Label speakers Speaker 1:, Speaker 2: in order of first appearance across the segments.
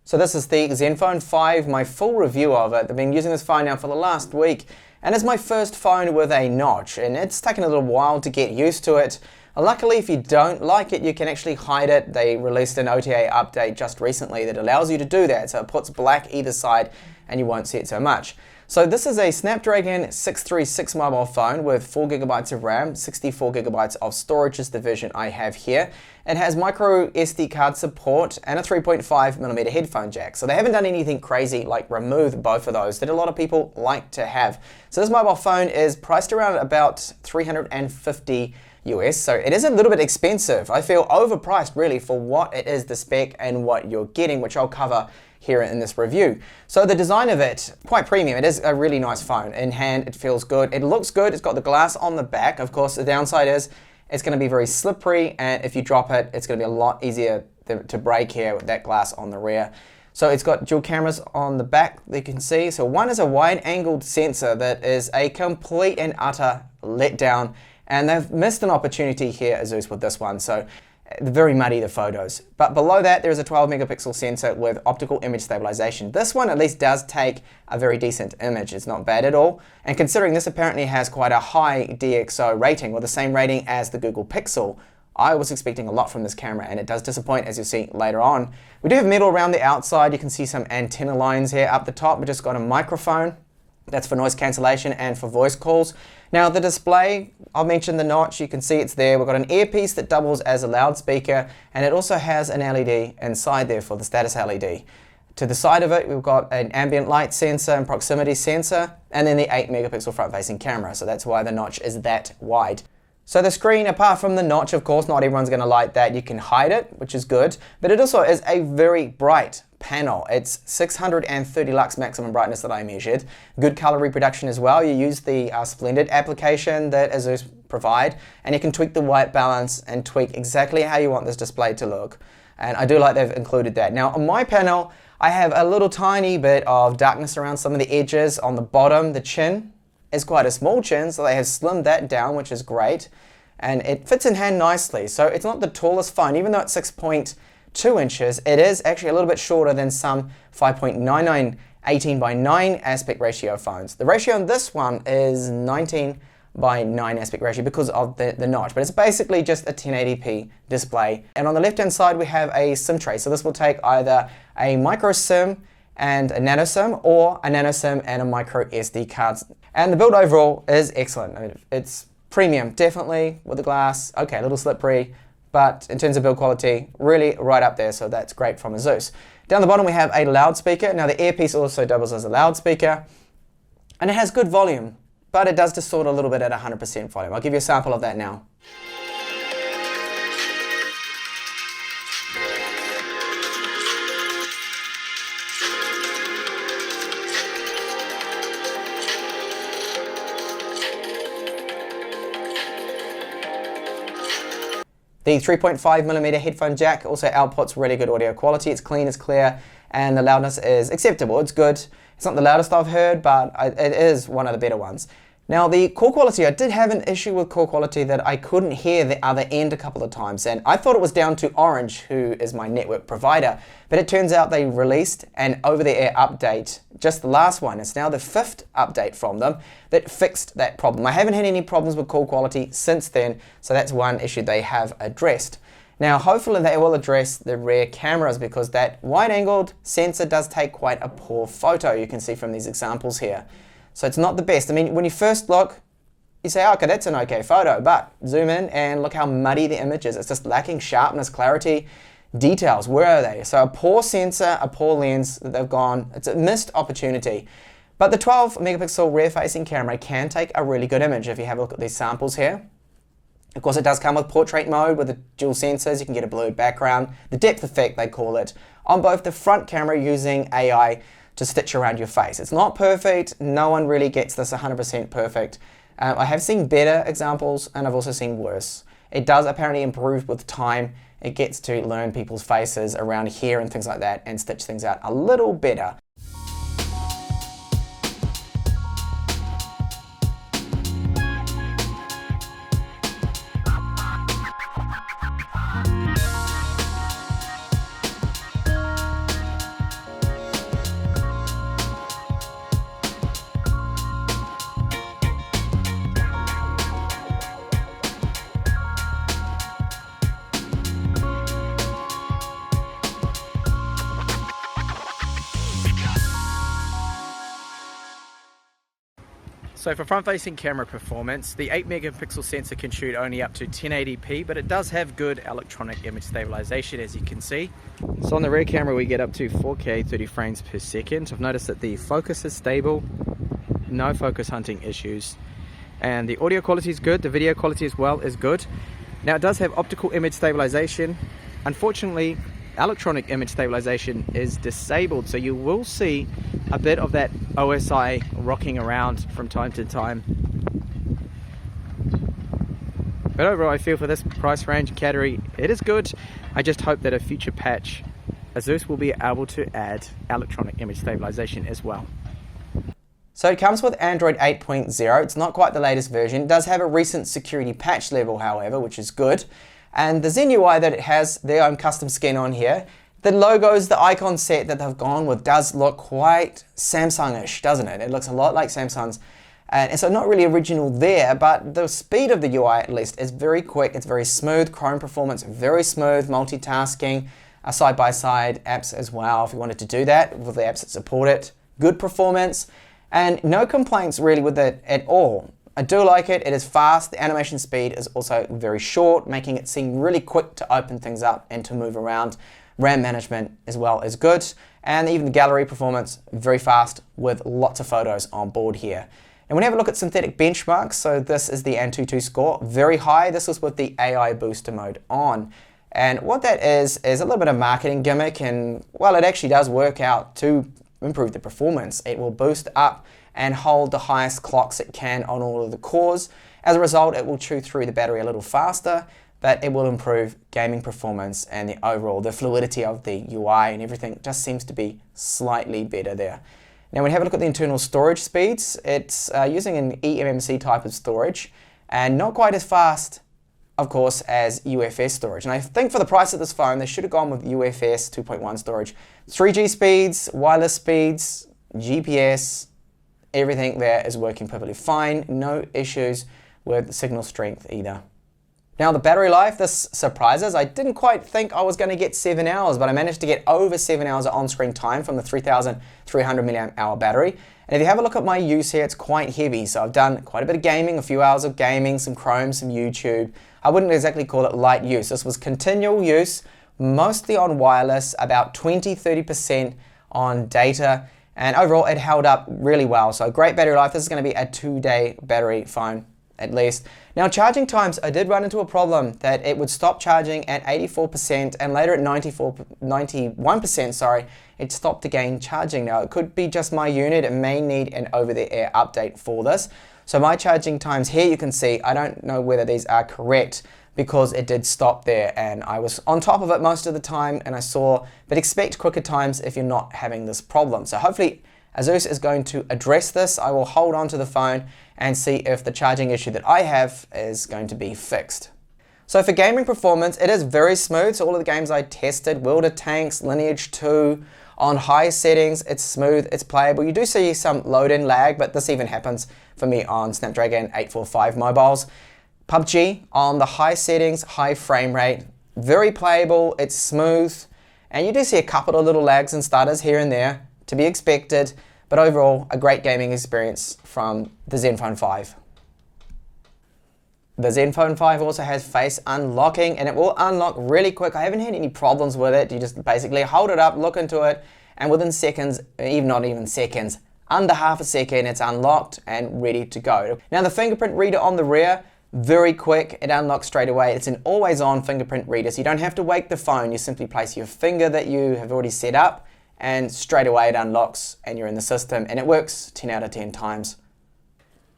Speaker 1: So this is the ZenFone 5, my full review of it. I've been using this phone now for the last week, and it's my first phone with a notch, and it's taken a little while to get used to it. Luckily, if you don't like it, you can actually hide it. They released an OTA update just recently that allows you to do that, so it puts black either side and you won't see it so much. So this is a Snapdragon 636 mobile phone with 4GB of RAM, 64GB of storage is the version I have here. It has micro SD card support and a 3.5mm headphone jack. So they haven't done anything crazy like remove both of those that a lot of people like to have. So this mobile phone is priced around about $350 US, so it is a little bit expensive. I feel overpriced really for what it is, the spec and what you're getting, which I'll cover here in this review. So the design of it, quite premium. It is a really nice phone. In hand, it feels good. It looks good. It's got the glass on the back. Of course, the downside is it's going to be very slippery, and if you drop it, it's going to be a lot easier to break here with that glass on the rear. So it's got dual cameras on the back that you can see. So one is a wide-angled sensor that is a complete and utter letdown, and they've missed an opportunity here, ASUS, with this one. So very muddy, the photos. But below that, there is a 12-megapixel sensor with optical image stabilization. This one at least does take a very decent image. It's not bad at all. And considering this apparently has quite a high DxO rating, or the same rating as the Google Pixel, I was expecting a lot from this camera, and it does disappoint, as you'll see later on. We do have metal around the outside. You can see some antenna lines here. Up the top, we just got a microphone. That's for noise cancellation and for voice calls. Now the display, I'll mention the notch, you can see it's there. We've got an earpiece that doubles as a loudspeaker, and it also has an LED inside there for the status LED. To the side of it, we've got an ambient light sensor and proximity sensor, and then the 8-megapixel front-facing camera, so that's why the notch is that wide. So the screen, apart from the notch, of course, not everyone's going to like that. You can hide it, which is good, but it also is a very bright panel. It's 630 lux maximum brightness that I measured. Good color reproduction as well. You use the Splendid application that ASUS provide, and you can tweak the white balance and tweak exactly how you want this display to look. And I do like they've included that. Now on my panel, I have a little tiny bit of darkness around some of the edges on the bottom. The chin is quite a small chin, so they have slimmed that down, which is great. And it fits in hand nicely. So it's not the tallest phone, even though it's 6.2 inches, it is actually a little bit shorter than some 5.99 18:9 aspect ratio phones. The ratio on this one is 19:9 aspect ratio because of the notch, but it's basically just a 1080p display. And on the left hand side, we have a SIM tray. So this will take either a micro SIM and a nano SIM, or a nano SIM and a micro SD cards. And the build overall is excellent. I mean, it's premium, definitely, with the glass. Okay, a little slippery, but in terms of build quality, really right up there, so that's great from ASUS. Down the bottom we have a loudspeaker. Now the earpiece also doubles as a loudspeaker, and it has good volume, but it does distort a little bit at 100% volume. I'll give you a sample of that now. The 3.5mm headphone jack also outputs really good audio quality. It's clean, it's clear, and the loudness is acceptable. It's good. It's not the loudest I've heard, but it is one of the better ones. Now the call quality, I did have an issue with call quality that I couldn't hear the other end a couple of times, and I thought it was down to Orange, who is my network provider, but it turns out they released an over-the-air update, just the last one. It's now the 5th update from them that fixed that problem. I haven't had any problems with call quality since then, so that's one issue they have addressed. Now hopefully they will address the rear cameras, because that wide-angled sensor does take quite a poor photo, you can see from these examples here. So it's not the best. I mean, when you first look, you say, okay, that's an okay photo, but zoom in and look how muddy the image is. It's just lacking sharpness, clarity, details. Where are they? So a poor sensor, a poor lens that they've gone, it's a missed opportunity. But the 12-megapixel rear-facing camera can take a really good image if you have a look at these samples here. Of course, it does come with portrait mode with the dual sensors. You can get a blurred background, the depth effect they call it, on both the front camera using AI to stitch around your face. It's not perfect. No one really gets this 100% perfect. I have seen better examples, and I've also seen worse. It does apparently improve with time. It gets to learn people's faces around here and things like that and stitch things out a little better.
Speaker 2: So for front-facing camera performance, the 8 megapixel sensor can shoot only up to 1080p, but it does have good electronic image stabilization, as you can see. So on the rear camera we get up to 4K 30 frames per second. I've noticed that the focus is stable, no focus hunting issues, and the audio quality is good, the video quality as well is good. Now it does have optical image stabilization. Unfortunately, electronic image stabilization is disabled, so you will see a bit of that OSI rocking around from time to time. But overall, I feel for this price range and category, it is good. I just hope that a future patch, ASUS will be able to add electronic image stabilization as well.
Speaker 1: So it comes with Android 8.0. It's not quite the latest version. It does have a recent security patch level, however, which is good. And the Zen UI that it has their own custom skin on here, the logos, the icon set that they've gone with does look quite Samsung-ish, doesn't it? It looks a lot like Samsung's. And so not really original there, but the speed of the UI at least is very quick. It's very smooth. Chrome performance, very smooth. Multitasking, side-by-side apps as well, if you wanted to do that with the apps that support it. Good performance, and no complaints really with it at all. I do like it. It is fast. The animation speed is also very short, making it seem really quick to open things up and to move around. RAM management as well is good. And even the gallery performance, very fast with lots of photos on board here. And when we have a look at synthetic benchmarks, so this is the Antutu score, very high. This was with the AI booster mode on. And what that is a little bit of marketing gimmick, and well, it actually does work out to improve the performance. It will boost up and hold the highest clocks it can on all of the cores. As a result, it will chew through the battery a little faster, but it will improve gaming performance and the fluidity of the UI and everything just seems to be slightly better there. Now when we have a look at the internal storage speeds, it's using an eMMC type of storage and not quite as fast, of course, as UFS storage. And I think for the price of this phone, they should have gone with UFS 2.1 storage. 3G speeds, wireless speeds, GPS, everything there is working perfectly fine. No issues with signal strength either. Now the battery life, this surprises. I didn't quite think I was going to get 7 hours, but I managed to get over 7 hours of on-screen time from the 3,300 milliamp hour battery. And if you have a look at my use here, it's quite heavy. So I've done quite a bit of gaming, a few hours of gaming, some Chrome, some YouTube. I wouldn't exactly call it light use. This was continual use, mostly on wireless, about 20-30% on data. And overall, it held up really well. So great battery life. This is going to be a 2-day battery phone, at least. Now charging times, I did run into a problem that it would stop charging at 84% and later at 91%, sorry, it stopped again charging. Now it could be just my unit, it may need an over-the-air update for this. So my charging times here, you can see, I don't know whether these are correct because it did stop there and I was on top of it most of the time and I saw, but expect quicker times if you're not having this problem. So hopefully ASUS is going to address this. I will hold on to the phone and see if the charging issue that I have is going to be fixed. So for gaming performance, it is very smooth. So all of the games I tested, World of Tanks, Lineage 2, on high settings, it's smooth, it's playable. You do see some load-in lag, but this even happens for me on Snapdragon 845 mobiles. PUBG on the high settings, high frame rate, very playable, it's smooth, and you do see a couple of little lags and stutters here and there, to be expected, but overall, a great gaming experience from the ZenFone 5. The ZenFone 5 also has face unlocking, and it will unlock really quick. I haven't had any problems with it. You just basically hold it up, look into it, and within seconds, even not even seconds, under half a second, it's unlocked and ready to go. Now the fingerprint reader on the rear, very quick, it unlocks straight away. It's an always-on fingerprint reader, so you don't have to wake the phone. You simply place your finger that you have already set up, and straight away it unlocks and you're in the system, and it works 10 out of 10 times.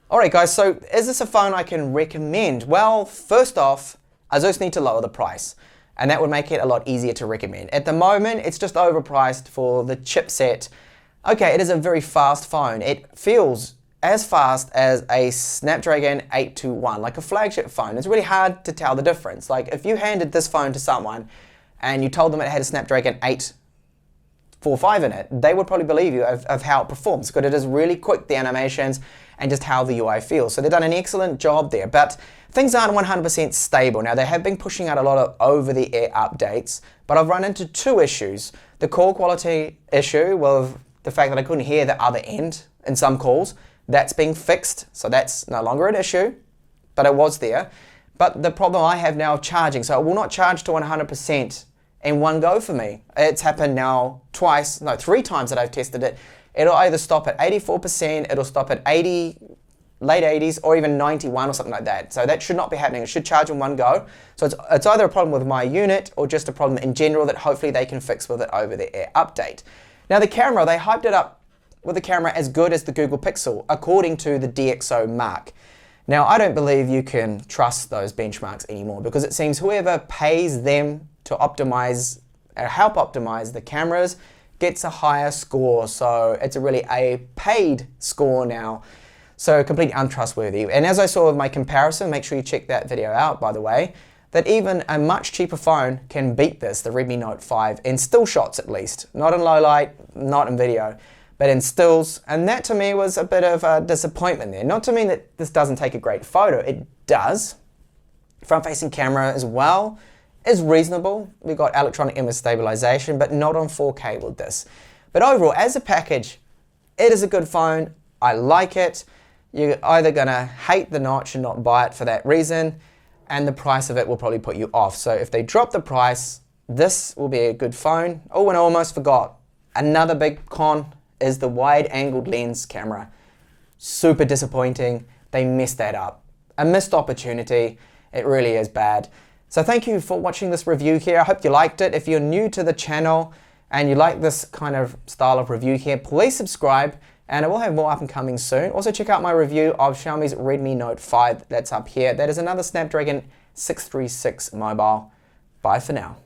Speaker 1: Alright guys, so is this a phone I can recommend? Well, first off, ASUS need to lower the price, and that would make it a lot easier to recommend. At the moment, it's just overpriced for the chipset. Okay, it is a very fast phone. It feels as fast as a Snapdragon 821, like a flagship phone. It's really hard to tell the difference. Like if you handed this phone to someone and you told them it had a Snapdragon 845 in it, they would probably believe you of how it performs, because it is really quick, the animations, and just how the UI feels. So they've done an excellent job there, but things aren't 100% stable. Now they have been pushing out a lot of over-the-air updates, but I've run into two issues. The call quality issue with the fact that I couldn't hear the other end in some calls. That's being fixed, so that's no longer an issue, but it was there. But the problem I have now of charging, so it will not charge to 100% in one go for me. It's happened now twice, no, 3 times that I've tested it. It'll either stop at 84%, it'll stop at 80, late 80s, or even 91 or something like that. So that should not be happening. It should charge in one go. So it's either a problem with my unit or just a problem in general that hopefully they can fix with it over the air update. Now the camera, they hyped it up with the camera as good as the Google Pixel, according to the DxO mark. Now I don't believe you can trust those benchmarks anymore, because it seems whoever pays them to optimize or help optimize the cameras gets a higher score. So it's really a paid score now. So completely untrustworthy. And as I saw with my comparison, make sure you check that video out, by the way, that even a much cheaper phone can beat this, the Redmi Note 5, in still shots at least. Not in low light, not in video, but in stills. And that to me was a bit of a disappointment there. Not to mean that this doesn't take a great photo, it does. Front-facing camera as well is reasonable. We've got electronic image stabilization, but not on 4K with this. But overall, as a package, it is a good phone. I like it. You're either gonna hate the notch and not buy it for that reason, and the price of it will probably put you off. So if they drop the price, this will be a good phone. Oh, and I almost forgot. Another big con is the wide-angled lens camera. Super disappointing. They messed that up. A missed opportunity. It really is bad. So thank you for watching this review here. I hope you liked it. If you're new to the channel and you like this kind of style of review here, please subscribe, and I will have more up and coming soon. Also check out my review of Xiaomi's Redmi Note 5. That's up here. That is another Snapdragon 636 mobile. Bye for now.